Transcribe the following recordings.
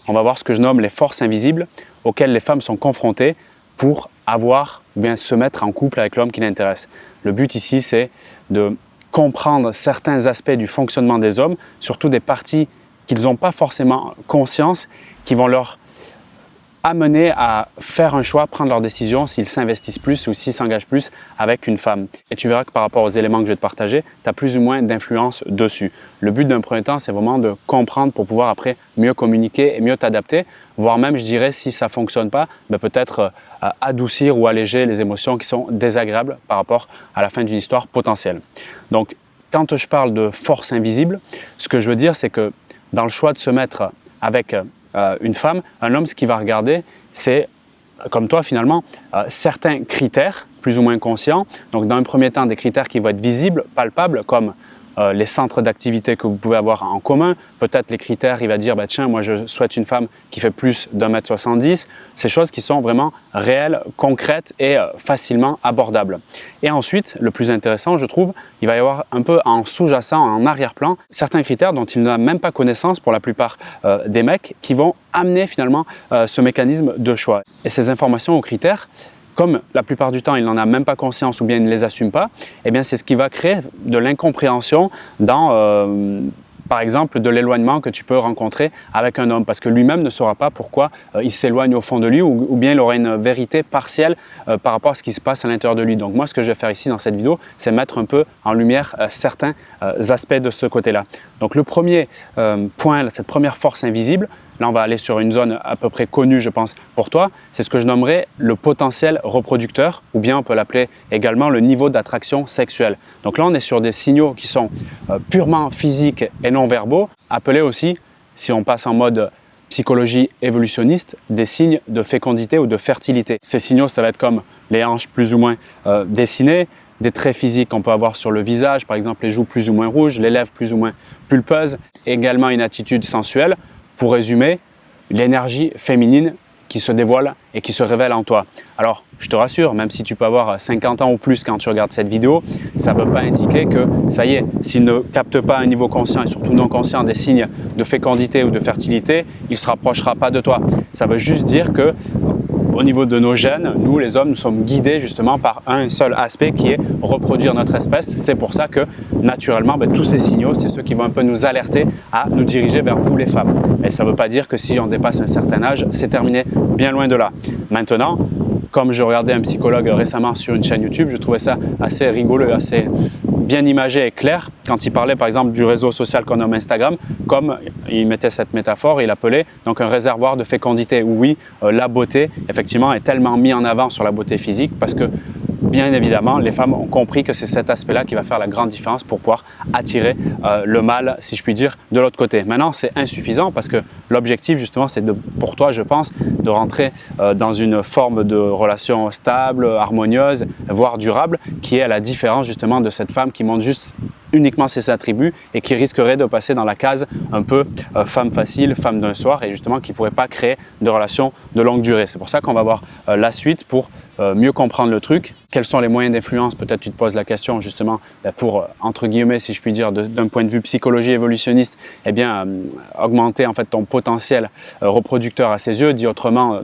on va voir ce que je nomme les forces invisibles auxquelles les femmes sont confrontées pour avoir ou bien se mettre en couple avec l'homme qui l'intéresse. Le but ici, c'est de comprendre certains aspects du fonctionnement des hommes, surtout des parties qu'ils n'ont pas forcément conscience, qui vont leur amener à faire un choix, prendre leur décision s'ils s'investissent plus ou s'ils s'engagent plus avec une femme. Et tu verras que par rapport aux éléments que je vais te partager, tu as plus ou moins d'influence dessus. Le but d'un premier temps, c'est vraiment de comprendre pour pouvoir après mieux communiquer et mieux t'adapter, voire même, je dirais, si ça ne fonctionne pas, peut-être adoucir ou alléger les émotions qui sont désagréables par rapport à la fin d'une histoire potentielle. Donc, quand je parle de force invisible, ce que je veux dire, c'est que dans le choix de se mettre avec une femme, un homme, ce qu'il va regarder, c'est, comme toi finalement, certains critères plus ou moins conscients. Donc dans un premier temps, des critères qui vont être visibles, palpables, comme les centres d'activité que vous pouvez avoir en commun. Peut-être les critères, il va dire, tiens, moi je souhaite une femme qui fait plus d'1,70 m. Ces choses qui sont vraiment réelles, concrètes et facilement abordables. Et ensuite, le plus intéressant, je trouve, il va y avoir un peu en sous-jacent, en arrière-plan, certains critères dont il n'a même pas connaissance pour la plupart des mecs qui vont amener finalement ce mécanisme de choix. Et ces informations ou critères, comme la plupart du temps, il n'en a même pas conscience ou bien il ne les assume pas, eh bien c'est ce qui va créer de l'incompréhension dans, par exemple, de l'éloignement que tu peux rencontrer avec un homme parce que lui-même ne saura pas pourquoi il s'éloigne au fond de lui ou bien il aura une vérité partielle par rapport à ce qui se passe à l'intérieur de lui. Donc moi, ce que je vais faire ici dans cette vidéo, c'est mettre un peu en lumière certains aspects de ce côté-là. Donc le premier point, cette première force invisible, là on va aller sur une zone à peu près connue, je pense, pour toi, c'est ce que je nommerais le potentiel reproducteur ou bien on peut l'appeler également le niveau d'attraction sexuelle. Donc là on est sur des signaux qui sont purement physiques et non verbaux, appelés aussi, si on passe en mode psychologie évolutionniste, des signes de fécondité ou de fertilité. Ces signaux, ça va être comme les hanches plus ou moins dessinées, des traits physiques qu'on peut avoir sur le visage, par exemple les joues plus ou moins rouges, les lèvres plus ou moins pulpeuses, également une attitude sensuelle. Pour résumer, l'énergie féminine qui se dévoile et qui se révèle en toi. Alors, je te rassure, même si tu peux avoir 50 ans ou plus quand tu regardes cette vidéo, ça ne veut pas indiquer que, ça y est, s'il ne capte pas à un niveau conscient et surtout non conscient des signes de fécondité ou de fertilité, il ne se rapprochera pas de toi. Ça veut juste dire que, au niveau de nos gènes, nous les hommes, nous sommes guidés justement par un seul aspect qui est reproduire notre espèce. C'est pour ça que naturellement, tous ces signaux, c'est ceux qui vont un peu nous alerter à nous diriger vers vous les femmes. Et ça ne veut pas dire que si on dépasse un certain âge, c'est terminé, bien loin de là. Maintenant, comme je regardais un psychologue récemment sur une chaîne YouTube, je trouvais ça assez rigolo, assez bien imagé et clair quand il parlait par exemple du réseau social qu'on nomme Instagram, comme il mettait cette métaphore, il appelait donc un réservoir de fécondité où oui, la beauté effectivement est tellement mise en avant sur la beauté physique parce que bien évidemment, les femmes ont compris que c'est cet aspect-là qui va faire la grande différence pour pouvoir attirer le mâle, si je puis dire, de l'autre côté. Maintenant, c'est insuffisant parce que l'objectif, justement, c'est pour toi, je pense, de rentrer dans une forme de relation stable, harmonieuse, voire durable, qui est à la différence, justement, de cette femme qui montre juste uniquement ses attributs et qui risquerait de passer dans la case un peu femme facile, femme d'un soir et justement qui ne pourrait pas créer de relations de longue durée. C'est pour ça qu'on va voir la suite pour mieux comprendre le truc. Quels sont les moyens d'influence? Peut-être tu te poses la question justement pour, entre guillemets, si je puis dire, d'un point de vue psychologie évolutionniste, eh bien, augmenter en fait ton potentiel reproducteur à ses yeux, dit autrement,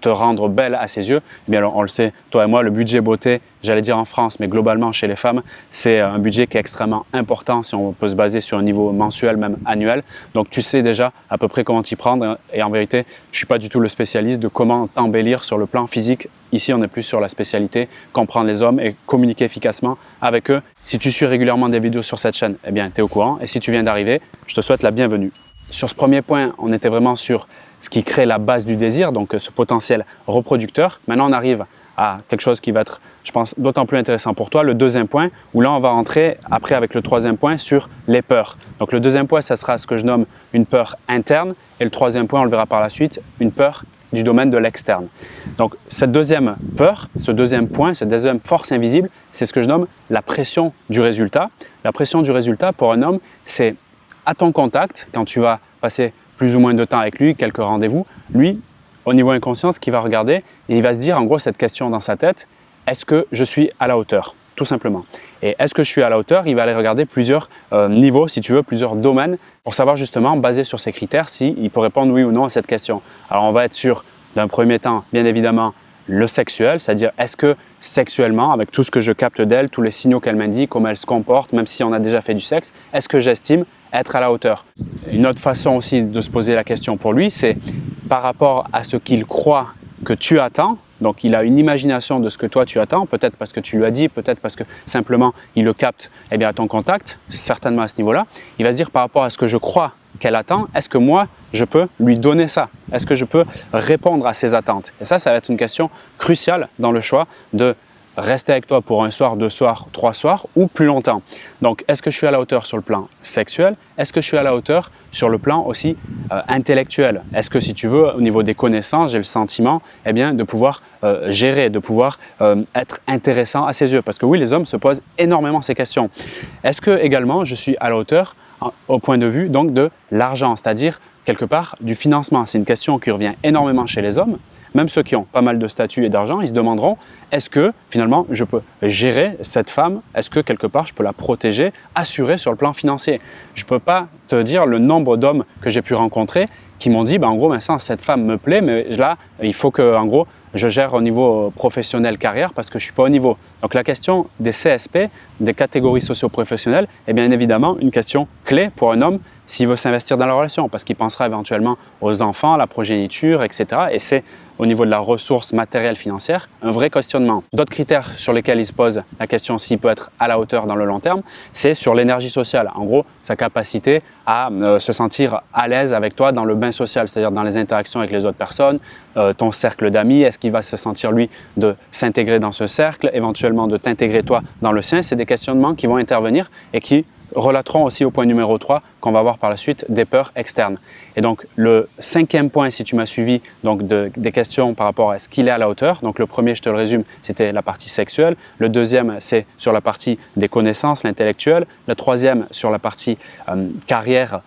te rendre belle à ses yeux. Eh bien, alors, on le sait, toi et moi, le budget beauté, j'allais dire en France, mais globalement chez les femmes, c'est un budget qui est extrêmement important si on peut se baser sur un niveau mensuel, même annuel. Donc tu sais déjà à peu près comment t'y prendre et en vérité, je ne suis pas du tout le spécialiste de comment t'embellir sur le plan physique. Ici, on est plus sur la spécialité, comprendre les hommes et communiquer efficacement avec eux. Si tu suis régulièrement des vidéos sur cette chaîne, eh bien, tu es au courant. Et si tu viens d'arriver, je te souhaite la bienvenue. Sur ce premier point, on était vraiment sur ce qui crée la base du désir, donc ce potentiel reproducteur. Maintenant, on arrive à quelque chose qui va être, je pense, d'autant plus intéressant pour toi, le deuxième point, où là, on va rentrer après avec le troisième point sur les peurs. Donc le deuxième point, ça sera ce que je nomme une peur interne, et le troisième point, on le verra par la suite, une peur du domaine de l'externe. Donc cette deuxième peur, ce deuxième point, cette deuxième force invisible, c'est ce que je nomme la pression du résultat. La pression du résultat pour un homme, c'est à ton contact, quand tu vas passer plus ou moins de temps avec lui, quelques rendez-vous, lui, au niveau inconscient, ce qu'il va regarder, et il va se dire en gros cette question dans sa tête, est-ce que je suis à la hauteur? tout simplement. Et est-ce que je suis à la hauteur? Il va aller regarder plusieurs niveaux, si tu veux, plusieurs domaines pour savoir justement, basé sur ces critères, s'il peut répondre oui ou non à cette question. Alors on va être sur, d'un premier temps, bien évidemment, le sexuel, c'est-à-dire est-ce que sexuellement, avec tout ce que je capte d'elle, tous les signaux qu'elle m'indique, comment elle se comporte, même si on a déjà fait du sexe, est-ce que j'estime être à la hauteur? Une autre façon aussi de se poser la question pour lui, c'est par rapport à ce qu'il croit que tu attends. Donc il a une imagination de ce que toi tu attends, peut-être parce que tu lui as dit, peut-être parce que simplement il le capte à ton contact, certainement à ce niveau-là. Il va se dire par rapport à ce que je crois qu'elle attend, est-ce que moi je peux lui donner ça? Est-ce que je peux répondre à ses attentes? Et ça va être une question cruciale dans le choix de rester avec toi pour un soir, 2 soirs, 3 soirs ou plus longtemps. Donc, est-ce que je suis à la hauteur sur le plan sexuel? Est-ce que je suis à la hauteur sur le plan aussi intellectuel? Est-ce que, si tu veux, au niveau des connaissances, j'ai le sentiment de pouvoir gérer, de pouvoir être intéressant à ses yeux? Parce que oui, les hommes se posent énormément ces questions. Est-ce que également, je suis à la hauteur au point de vue donc de l'argent, c'est-à-dire quelque part du financement? C'est une question qui revient énormément chez les hommes. Même ceux qui ont pas mal de statut et d'argent, ils se demanderont, est-ce que finalement je peux gérer cette femme? Est-ce que quelque part je peux la protéger, assurer sur le plan financier? Je ne peux pas te dire le nombre d'hommes que j'ai pu rencontrer qui m'ont dit, en gros, Vincent, cette femme me plaît, mais là, il faut que, en gros, je gère au niveau professionnel carrière parce que je ne suis pas au niveau. Donc la question des CSP, des catégories socio-professionnelles, est bien évidemment une question clé pour un homme s'il veut s'investir dans la relation, parce qu'il pensera éventuellement aux enfants, à la progéniture, etc. Et c'est au niveau de la ressource matérielle financière un vrai questionnement. D'autres critères sur lesquels il se pose la question s'il peut être à la hauteur dans le long terme, c'est sur l'énergie sociale. En gros, sa capacité à se sentir à l'aise avec toi dans le bain social, c'est-à-dire dans les interactions avec les autres personnes, ton cercle d'amis, est-ce qu'il va se sentir lui de s'intégrer dans ce cercle, éventuellement de t'intégrer toi dans le sien? C'est des questionnements qui vont intervenir et qui relateront aussi au point numéro 3 qu'on va voir par la suite, des peurs externes. Et donc le 5e point, si tu m'as suivi, donc des questions par rapport à ce qu'il est à la hauteur. Donc le premier, je te le résume, c'était la partie sexuelle. Le deuxième, c'est sur la partie des connaissances, l'intellectuel. Le troisième, sur la partie carrière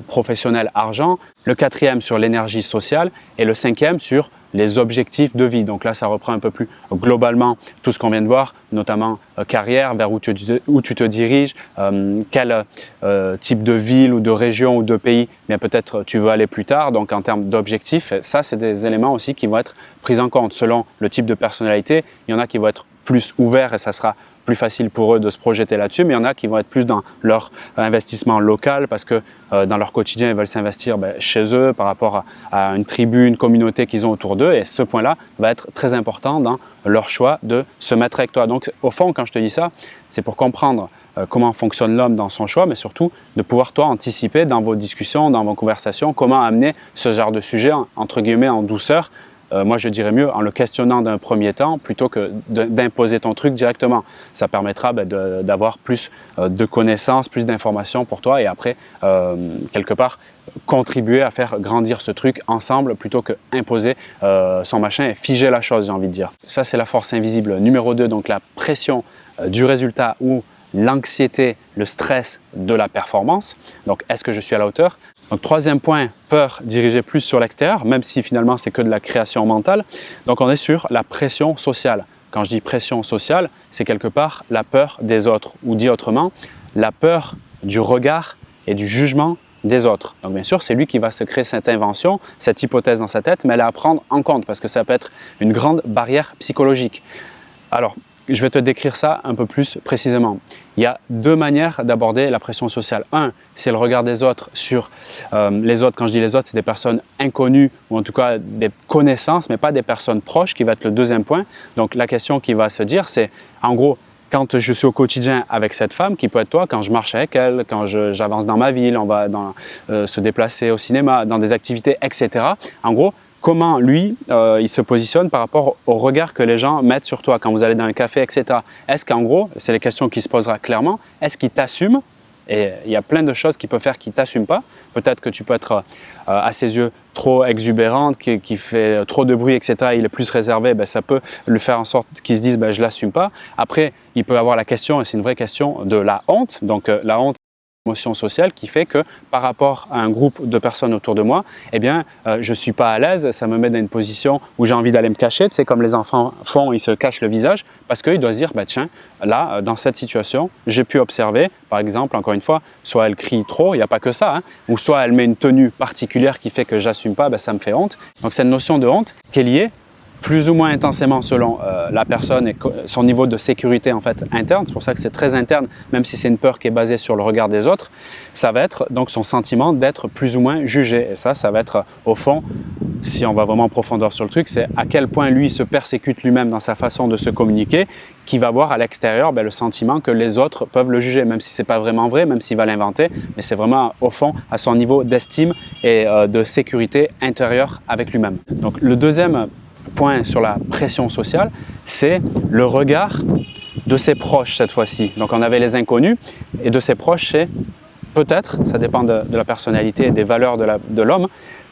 professionnelle, argent. Le 4e, sur l'énergie sociale. Et le 5e, sur les objectifs de vie. Donc là, ça reprend un peu plus globalement tout ce qu'on vient de voir, notamment carrière, vers où tu te diriges, quel type de ville ou de région ou de pays peut-être tu veux aller plus tard. Donc en termes d'objectifs, ça, c'est des éléments aussi qui vont être pris en compte selon le type de personnalité. Il y en a qui vont être plus ouverts et ça sera plus facile pour eux de se projeter là-dessus, mais il y en a qui vont être plus dans leur investissement local parce que dans leur quotidien, ils veulent s'investir chez eux par rapport à une tribu, une communauté qu'ils ont autour d'eux, et ce point-là va être très important dans leur choix de se mettre avec toi. Donc au fond, quand je te dis ça, c'est pour comprendre comment fonctionne l'homme dans son choix, mais surtout de pouvoir toi anticiper dans vos discussions, dans vos conversations, comment amener ce genre de sujet entre guillemets en douceur. Moi, je dirais mieux en le questionnant d'un premier temps plutôt que d'imposer ton truc directement. Ça permettra d'avoir plus de connaissances, plus d'informations pour toi et après, quelque part, contribuer à faire grandir ce truc ensemble plutôt que imposer son machin et figer la chose, j'ai envie de dire. Ça, c'est la force invisible numéro 2, donc la pression du résultat ou l'anxiété, le stress de la performance. Donc, est-ce que je suis à la hauteur? Donc, 3e point, peur dirigée plus sur l'extérieur, même si finalement c'est que de la création mentale. Donc, on est sur la pression sociale. Quand je dis pression sociale, c'est quelque part la peur des autres, ou dit autrement, la peur du regard et du jugement des autres. Donc, bien sûr, c'est lui qui va se créer cette invention, cette hypothèse dans sa tête, mais elle est à prendre en compte parce que ça peut être une grande barrière psychologique. Alors, je vais te décrire ça un peu plus précisément. Il y a 2 manières d'aborder la pression sociale. Un, c'est le regard des autres sur les autres. Quand je dis les autres, c'est des personnes inconnues ou en tout cas des connaissances, mais pas des personnes proches, qui va être le 2e point. Donc la question qui va se dire, c'est en gros, quand je suis au quotidien avec cette femme, qui peut être toi, quand je marche avec elle, quand j'avance dans ma ville, on va se déplacer au cinéma, dans des activités, etc. En gros, comment lui, il se positionne par rapport au regard que les gens mettent sur toi quand vous allez dans un café, etc. Est-ce qu'en gros, c'est les questions qui se posera clairement, est-ce qu'il t'assume? Et il y a plein de choses qui peuvent faire qu'il ne t'assume pas. Peut-être que tu peux être à ses yeux trop exubérante, qui fait trop de bruit, etc. Il est plus réservé, ça peut le faire en sorte qu'il se dise je ne l'assume pas. Après, il peut avoir la question, et c'est une vraie question, de la honte. Donc la honte, émotion sociale qui fait que par rapport à un groupe de personnes autour de moi, eh bien, je ne suis pas à l'aise, ça me met dans une position où j'ai envie d'aller me cacher, tu sais, comme les enfants font, ils se cachent le visage, parce qu'ils doivent se dire, bah, tiens, là, dans cette situation, j'ai pu observer, par exemple, encore une fois, soit elle crie trop, il n'y a pas que ça, hein, ou soit elle met une tenue particulière qui fait que j'assume pas, bah, ça me fait honte. Donc cette notion de honte qui est liée plus ou moins intensément selon la personne et son niveau de sécurité en fait interne, c'est pour ça que c'est très interne, même si c'est une peur qui est basée sur le regard des autres, ça va être donc son sentiment d'être plus ou moins jugé. Et ça va être au fond, si on va vraiment en profondeur sur le truc, c'est à quel point lui se persécute lui-même dans sa façon de se communiquer, qui va voir à l'extérieur le sentiment que les autres peuvent le juger, même si ce n'est pas vraiment vrai, même s'il va l'inventer, mais c'est vraiment au fond à son niveau d'estime et de sécurité intérieure avec lui-même. Donc le deuxième point sur la pression sociale, c'est le regard de ses proches cette fois-ci. Donc on avait les inconnus et de ses proches, c'est peut-être, ça dépend de la personnalité et des valeurs de l'homme,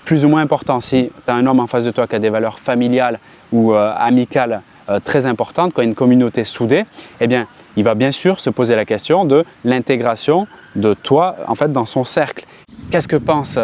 plus ou moins important. Si tu as un homme en face de toi qui a des valeurs familiales ou amicales très importantes, qui a une communauté soudée, eh bien, il va bien sûr se poser la question de l'intégration de toi en fait dans son cercle. Qu'est-ce que pense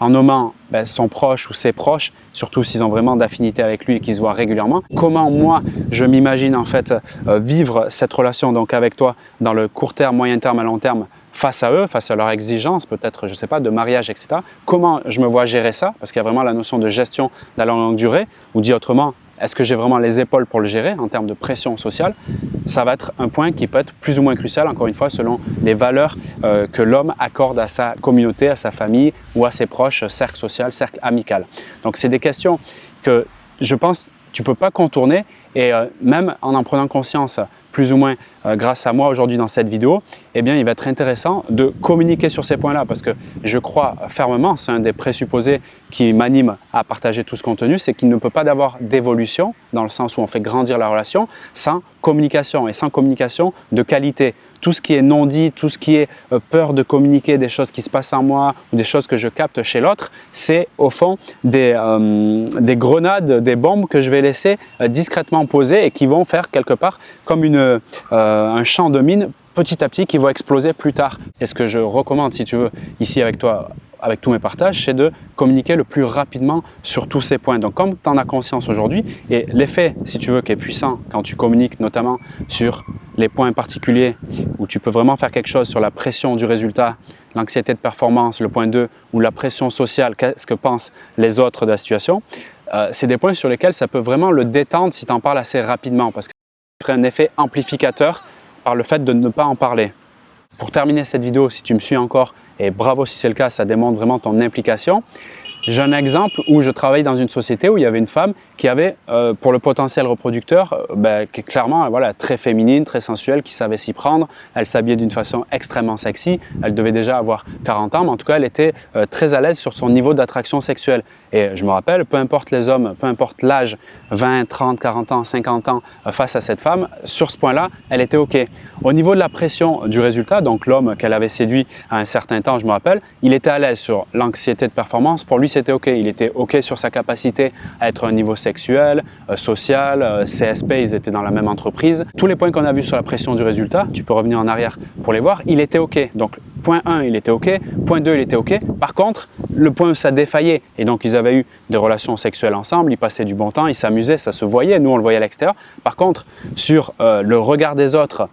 en nommant son proche ou ses proches, surtout s'ils ont vraiment d'affinité avec lui et qu'ils se voient régulièrement, comment moi je m'imagine en fait vivre cette relation donc avec toi dans le court terme, moyen terme, à long terme face à eux, face à leurs exigences, peut-être, je ne sais pas, de mariage, etc. Comment je me vois gérer ça? Parce qu'il y a vraiment la notion de gestion dans la longue durée, ou dit autrement, est-ce que j'ai vraiment les épaules pour le gérer en termes de pression sociale? Ça va être un point qui peut être plus ou moins crucial, encore une fois, selon les valeurs que l'homme accorde à sa communauté, à sa famille ou à ses proches, cercle social, cercle amical. Donc, c'est des questions que je pense tu ne peux pas contourner et même en prenant conscience plus ou moins grâce à moi aujourd'hui dans cette vidéo, eh bien, il va être intéressant de communiquer sur ces points-là parce que je crois fermement, c'est un des présupposés qui m'anime à partager tout ce contenu, c'est qu'il ne peut pas d'avoir d'évolution dans le sens où on fait grandir la relation sans communication et sans communication de qualité. Tout ce qui est non dit, tout ce qui est peur de communiquer des choses qui se passent en moi ou des choses que je capte chez l'autre, c'est au fond des grenades, des bombes que je vais laisser discrètement posées et qui vont faire quelque part comme un champ de mine petit à petit qui va exploser plus tard. Et ce que je recommande, si tu veux, ici avec toi, avec tous mes partages, c'est de communiquer le plus rapidement sur tous ces points. Donc, comme tu en as conscience aujourd'hui, et l'effet, si tu veux, qui est puissant quand tu communiques notamment sur les points particuliers où tu peux vraiment faire quelque chose sur la pression du résultat, l'anxiété de performance, le point 2, ou la pression sociale, qu'est-ce que pensent les autres de la situation, c'est des points sur lesquels ça peut vraiment le détendre si tu en parles assez rapidement parce que ça ferait un effet amplificateur par le fait de ne pas en parler. Pour terminer cette vidéo, si tu me suis encore, et bravo si c'est le cas, ça démontre vraiment ton implication. J'ai un exemple où je travaillais dans une société où il y avait une femme qui avait, pour le potentiel reproducteur, qui est clairement très féminine, très sensuelle, qui savait s'y prendre. Elle s'habillait d'une façon extrêmement sexy. Elle devait déjà avoir 40 ans, mais en tout cas, elle était très à l'aise sur son niveau d'attraction sexuelle. Et je me rappelle, peu importe les hommes, peu importe l'âge, 20, 30, 40 ans, 50 ans, face à cette femme, sur ce point-là, elle était OK. Au niveau de la pression du résultat, donc l'homme qu'elle avait séduit à un certain temps, je me rappelle, il était à l'aise sur l'anxiété de performance. Pour lui, c'était OK. Il était OK sur sa capacité à être à un niveau sexuel, social, CSP, ils étaient dans la même entreprise. Tous les points qu'on a vus sur la pression du résultat, tu peux revenir en arrière pour les voir, il était OK. Donc, point 1, il était OK. Point 2, il était OK. Par contre, le point où ça défaillait, et donc ils avaient eu des relations sexuelles ensemble, ils passaient du bon temps, ils s'amusaient, ça se voyait, nous on le voyait à l'extérieur. Par contre, sur le regard des autres,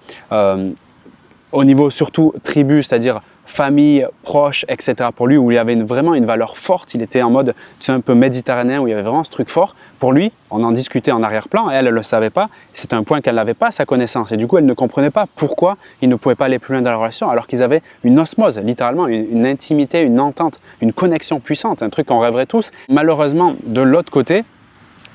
au niveau surtout tribu, c'est-à-dire famille, proche, etc. pour lui, où il y avait vraiment une valeur forte, il était en mode, tu sais, un peu méditerranéen, où il y avait vraiment ce truc fort. Pour lui, on en discutait en arrière-plan, elle ne le savait pas, c'est un point qu'elle n'avait pas sa connaissance, et du coup, elle ne comprenait pas pourquoi ils ne pouvaient pas aller plus loin dans la relation, alors qu'ils avaient une osmose, littéralement, une intimité, une entente, une connexion puissante, un truc qu'on rêverait tous. Malheureusement, de l'autre côté,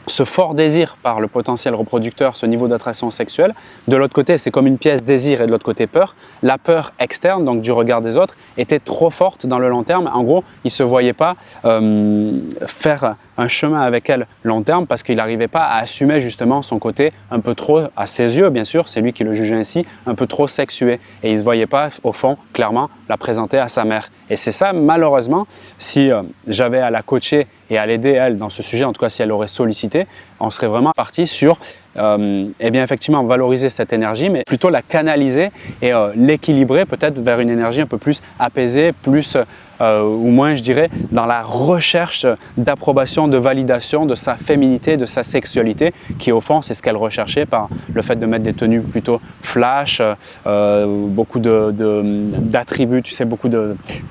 ce fort désir par le potentiel reproducteur, ce niveau d'attraction sexuelle. De l'autre côté, c'est comme une pièce désir et de l'autre côté peur. La peur externe, donc du regard des autres, était trop forte dans le long terme. En gros, il ne se voyait pas faire un chemin avec elle long terme parce qu'il n'arrivait pas à assumer justement son côté un peu trop, à ses yeux bien sûr, c'est lui qui le jugeait ainsi, un peu trop sexué. Et il ne se voyait pas au fond, clairement, la présenter à sa mère. Et c'est ça, malheureusement, si j'avais à la coacher et à l'aider elle dans ce sujet, en tout cas si elle aurait sollicité, on serait vraiment parti sur eh bien effectivement valoriser cette énergie, mais plutôt la canaliser et l'équilibrer peut-être vers une énergie un peu plus apaisée, plus ou moins je dirais dans la recherche d'approbation, de validation de sa féminité, de sa sexualité, qui au fond c'est ce qu'elle recherchait par le fait de mettre des tenues plutôt flash, beaucoup d'attributs, tu sais, beaucoup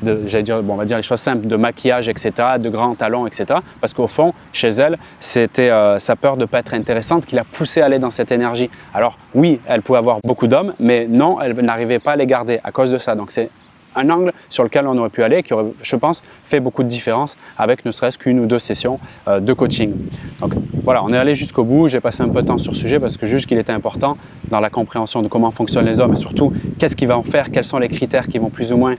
j'allais dire, bon, on va dire les choses simples, de maquillage, etc., de grands talons, etc. Parce qu'au fond, chez elle, c'était sa peur de ne pas être intéressante qui l'a poussée à aller dans cette énergie. Alors oui, elle pouvait avoir beaucoup d'hommes, mais non, elle n'arrivait pas à les garder à cause de ça. Donc c'est un angle sur lequel on aurait pu aller, qui aurait, je pense, fait beaucoup de différence avec ne serait-ce qu'une ou deux sessions de coaching. Donc voilà, on est allé jusqu'au bout. J'ai passé un peu de temps sur ce sujet parce que juste qu'il était important dans la compréhension de comment fonctionnent les hommes et surtout qu'est-ce qu'ils vont faire, quels sont les critères qui vont plus ou moins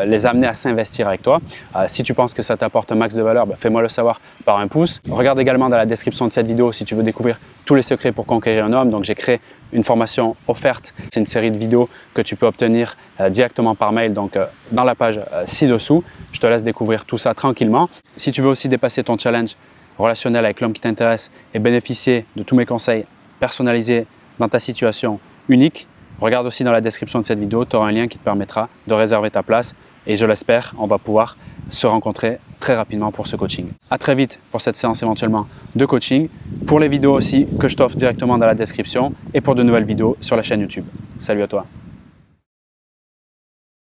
les amener à s'investir avec toi. Si tu penses que ça t'apporte un max de valeur, fais-moi le savoir par un pouce. Regarde également dans la description de cette vidéo si tu veux découvrir tous les secrets pour conquérir un homme. Donc j'ai créé une formation offerte. C'est une série de vidéos que tu peux obtenir directement par mail, donc dans la page ci-dessous. Je te laisse découvrir tout ça tranquillement. Si tu veux aussi dépasser ton challenge relationnel avec l'homme qui t'intéresse et bénéficier de tous mes conseils personnalisés dans ta situation unique, regarde aussi dans la description de cette vidéo, tu auras un lien qui te permettra de réserver ta place et je l'espère, on va pouvoir se rencontrer très rapidement pour ce coaching. À très vite pour cette séance éventuellement de coaching, pour les vidéos aussi que je t'offre directement dans la description et pour de nouvelles vidéos sur la chaîne YouTube. Salut à toi!